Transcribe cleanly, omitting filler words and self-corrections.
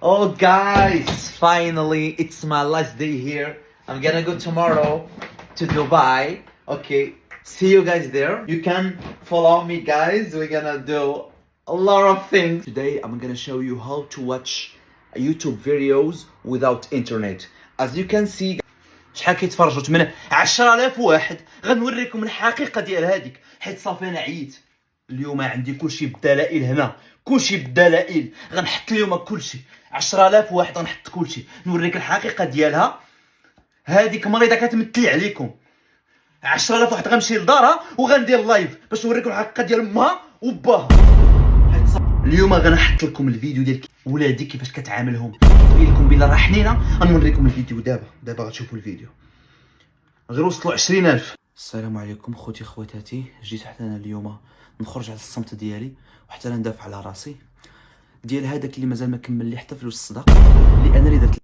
Oh guys, finally it's my last day here. I'm gonna go tomorrow to Dubai. Okay, see you guys there. You can follow me guys. We're gonna do a lot of things. Today I'm gonna show you how to watch YouTube videos without internet. As you can see, شحال كيتفرجوا 10,000 واحد. غنوريكم الحقيقه ديال هذيك حيت صافي انا عييت. اليوم عندي كلشي بالدلائل هنا، كلشي بالدلائل. غنحط اليوم كلشي 10,000 واحد، غنحط كلشي نوريك الحقيقه ديالها. هذيك مريضه كتمثل عليكم. 10,000 واحد غنمشي لدارها وغندير لايف باش نوريكم الحقيقه ديال امها وباها. اليوم غنحط لكم الفيديو ديال ولادي كيفاش كتعاملهم. نقول لكم بالله راه حنينه. غنوريكم الفيديو دابا غتشوفوا الفيديو. غير وصلوا 20,000. السلام عليكم خوتي خواتاتي. جيت حتى انا اليوم نخرج على الصمت ديالي وحتى انا ندافع على راسي ديال هذاك اللي مازال ما كمل لي حتى فلوس الصداق، لانني درت